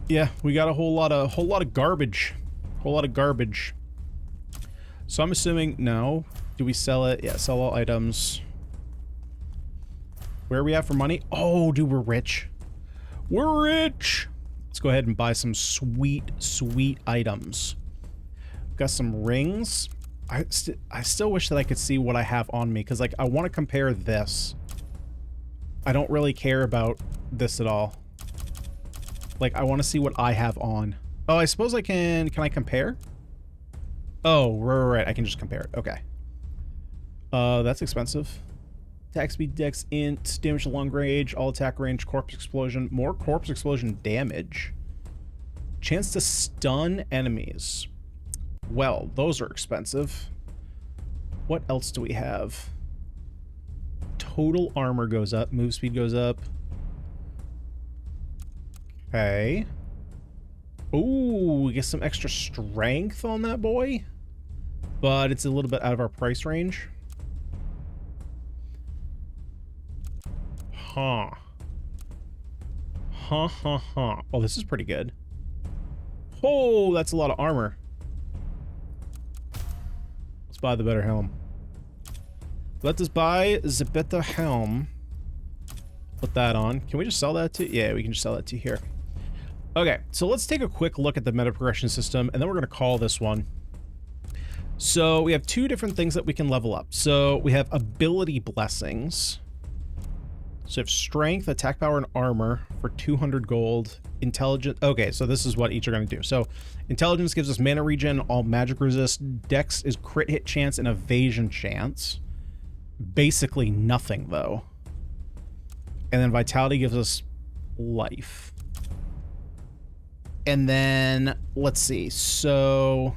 Yeah, we got a whole lot of garbage. Whole lot of garbage. So I'm assuming no. Do we sell it? Yeah, sell all items. Where are we at for money? Oh, dude, we're rich. We're rich. Let's go ahead and buy some sweet, sweet items. Got some rings. I still wish that I could see what I have on me, because like I want to compare this. I don't really care about this at all. Like, I want to see what I have on. Oh, I suppose I can I compare? Oh, right. I can just compare it. Okay. That's expensive. Attack speed, dex, int, damage to long range, all attack range, corpse explosion, more corpse explosion damage. Chance to stun enemies. Well, those are expensive. What else do we have? Total armor goes up, move speed goes up. Okay. Ooh, we get some extra strength on that boy. But it's a little bit out of our price range. Huh. Oh, this is pretty good. Oh, that's a lot of armor. Let's buy the better helm. Let us buy the better helm. Put that on. Can we just sell that to? Yeah, we can just sell that to here. Okay, so let's take a quick look at the meta progression system, and then we're going to call this one. So we have two different things that we can level up. So we have ability blessings. So we have strength, attack power, and armor for 200 gold. Intelligence. Okay, so this is what each are going to do. So intelligence gives us mana regen, all magic resist. Dex is crit hit chance and evasion chance. Basically nothing, though. And then vitality gives us life. And then, let's see, so...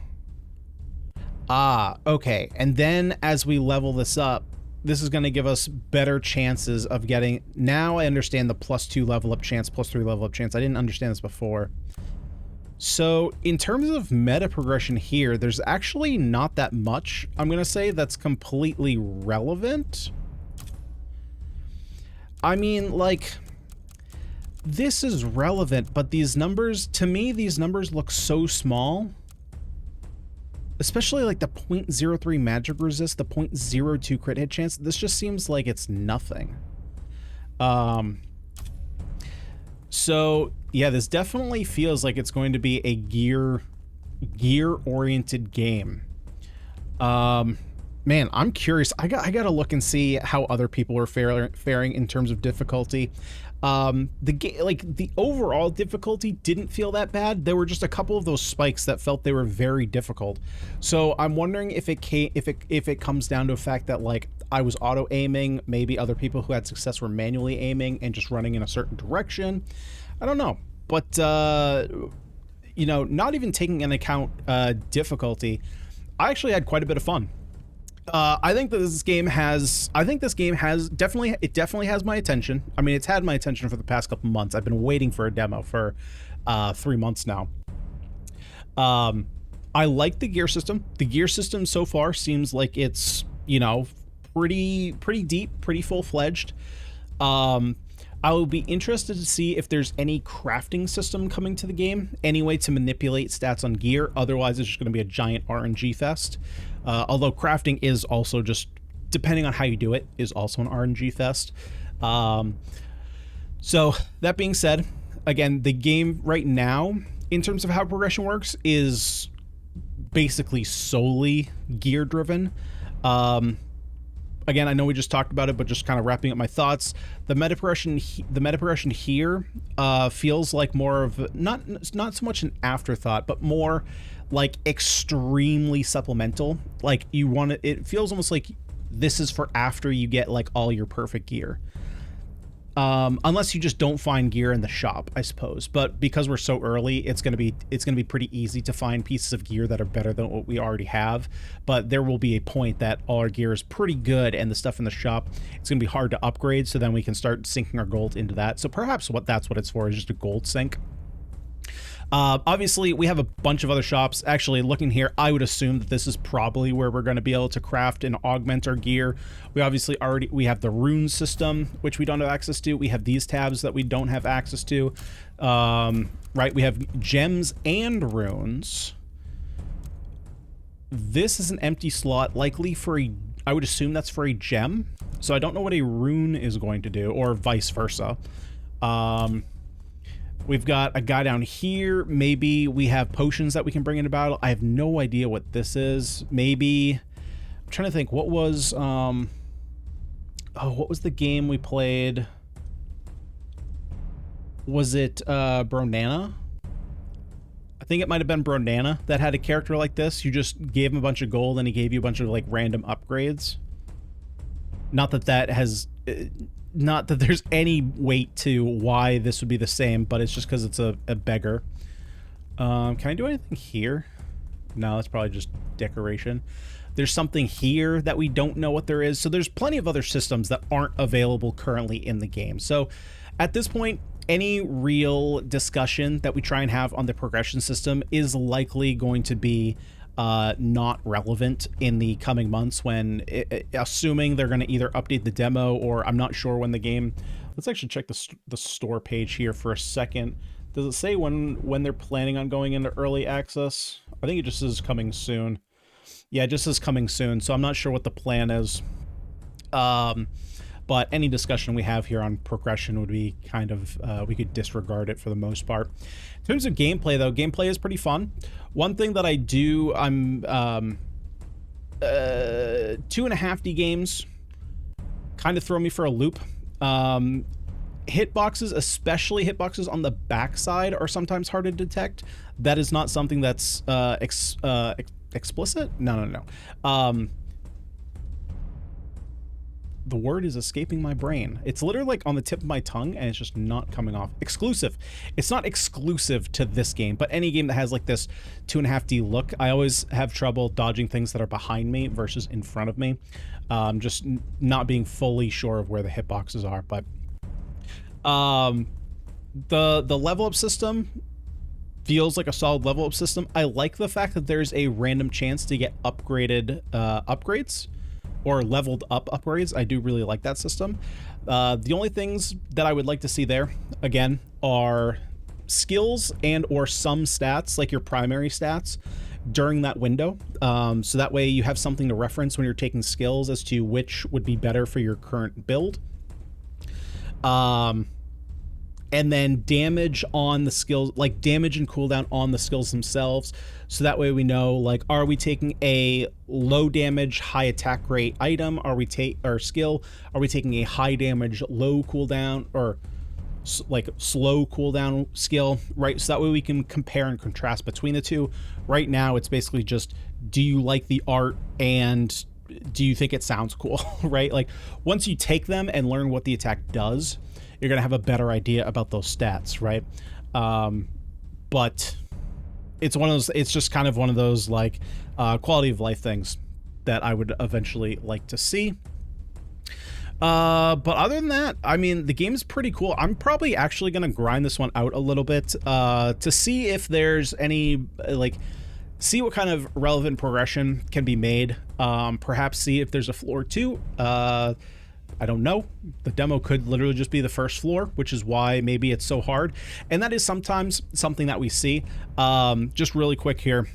okay. And then as we level this up, this is going to give us better chances of getting... Now I understand the +2 level up chance, +3 level up chance. I didn't understand this before. So, in terms of meta progression here, there's actually not that much, I'm going to say, that's completely relevant. I mean, like... This is relevant, but these numbers, to me, these numbers look so small. Especially like the 0.03 magic resist, the 0.02 crit hit chance. This just seems like it's nothing. So yeah, this definitely feels like it's going to be a gear-oriented game. Man, I'm curious. I gotta look and see how other people are faring in terms of difficulty. The overall difficulty didn't feel that bad. There were just a couple of those spikes that felt they were very difficult. So I'm wondering if it comes down to a fact that like I was auto aiming, maybe other people who had success were manually aiming and just running in a certain direction. I don't know, but you know, not even taking into account difficulty, I actually had quite a bit of fun. I think that this game definitely has my attention. I mean, it's had my attention for the past couple months. I've been waiting for a demo for 3 months now. I like the gear system. The gear system so far seems like it's, you know, pretty deep, pretty full-fledged. I will be interested to see if there's any crafting system coming to the game, any way to manipulate stats on gear. Otherwise, it's just going to be a giant RNG fest. Although crafting is also just, depending on how you do it, is also an RNG fest. So that being said, again, the game right now, in terms of how progression works, is basically solely gear driven. Again, I know we just talked about it, but just kind of wrapping up my thoughts. The meta progression here feels like more of not so much an afterthought, but more like extremely supplemental. Like you want it feels almost like this is for after you get like all your perfect gear. Unless you just don't find gear in the shop, I suppose. But because we're so early, it's gonna be pretty easy to find pieces of gear that are better than what we already have. But there will be a point that all our gear is pretty good, and the stuff in the shop, it's gonna be hard to upgrade. So then we can start sinking our gold into that. So perhaps that's what it's for, is just a gold sink. Obviously, we have a bunch of other shops. Actually, looking here, I would assume that this is probably where we're going to be able to craft and augment our gear. We obviously we have the rune system, which we don't have access to. We have these tabs that we don't have access to. Right, we have gems and runes. This is an empty slot, likely for I would assume that's for a gem. So I don't know what a rune is going to do, or vice versa. We've got a guy down here. Maybe we have potions that we can bring into battle. I have no idea what this is. Maybe, I'm trying to think, what was what was the game we played? Was it Bronana? I think it might have been Bronana that had a character like this. You just gave him a bunch of gold and he gave you a bunch of like random upgrades. Not that there's any weight to why this would be the same, but it's just because it's a beggar. Can I do anything here? No, that's probably just decoration. There's something here that we don't know what there is. So there's plenty of other systems that aren't available currently in the game. So at this point, any real discussion that we try and have on the progression system is likely going to be not relevant in the coming months, when assuming they're going to either update the demo, or I'm not sure when the game. Let's actually check the store page here for a second. Does it say when they're planning on going into early access? I think it just says coming soon. Yeah, it just says coming soon, so I'm not sure what the plan is. But any discussion we have here on progression would be kind of, we could disregard it for the most part. In terms of gameplay, though, gameplay is pretty fun. One thing that I do, 2.5D games kind of throw me for a loop. Hitboxes, especially hitboxes on the backside, are sometimes hard to detect. That is not something that's explicit? No. The word is escaping my brain. It's literally like on the tip of my tongue and it's just not coming off. Exclusive. It's not exclusive to this game, but any game that has like this 2.5D look, I always have trouble dodging things that are behind me versus in front of me. Just not being fully sure of where the hitboxes are. But the level up system feels like a solid level up system. I like the fact that there's a random chance to get upgraded upgrades, or leveled up upgrades. I do really like that system. The only things that I would like to see there, again, are skills and or some stats, like your primary stats, during that window. So that way you have something to reference when you're taking skills as to which would be better for your current build. And then damage on the skills, like damage and cooldown on the skills themselves. So that way we know, like, are we taking a low damage, high attack rate item? Are we or skill? Are we taking a high damage, low cooldown, or like slow cooldown skill, right? So that way we can compare and contrast between the two. Right now, it's basically just, do you like the art and do you think it sounds cool, right? Like, once you take them and learn what the attack does, you're going to have a better idea about those stats, right? But it's one of those, it's just kind of one of those, like, quality of life things that I would eventually like to see. But other than that, I mean, the game is pretty cool. I'm probably actually going to grind this one out a little bit to see if there's any, like, see what kind of relevant progression can be made. Perhaps see if there's a floor 2. I don't know. The demo could literally just be the first floor, which is why maybe it's so hard. And that is sometimes something that we see. Just really quick here,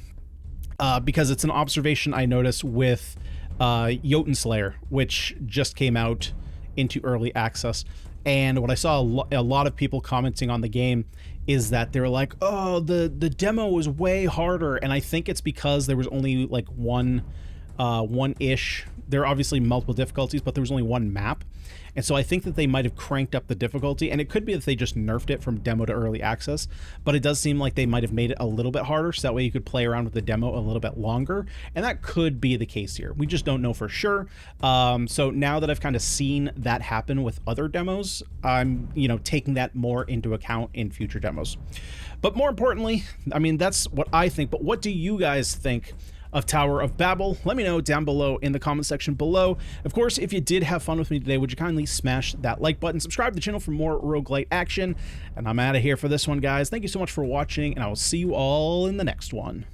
because it's an observation I noticed with Jotun Slayer, which just came out into early access. And what I saw a lot of people commenting on the game is that they were like, oh, the demo was way harder. And I think it's because there was only like one one-ish. There are obviously multiple difficulties, but there was only one map. And so I think that they might have cranked up the difficulty, and it could be that they just nerfed it from demo to early access, but it does seem like they might have made it a little bit harder, so that way you could play around with the demo a little bit longer, and that could be the case here. We just don't know for sure. So now that I've kind of seen that happen with other demos, I'm, you know, taking that more into account in future demos. But more importantly, I mean, that's what I think, but what do you guys think of Tower of Babel? Let me know down below in the comment section below. Of course, if you did have fun with me today, would you kindly smash that like button, subscribe to the channel for more roguelite action, and I'm out of here for this one, guys. Thank you so much for watching, and I will see you all in the next one.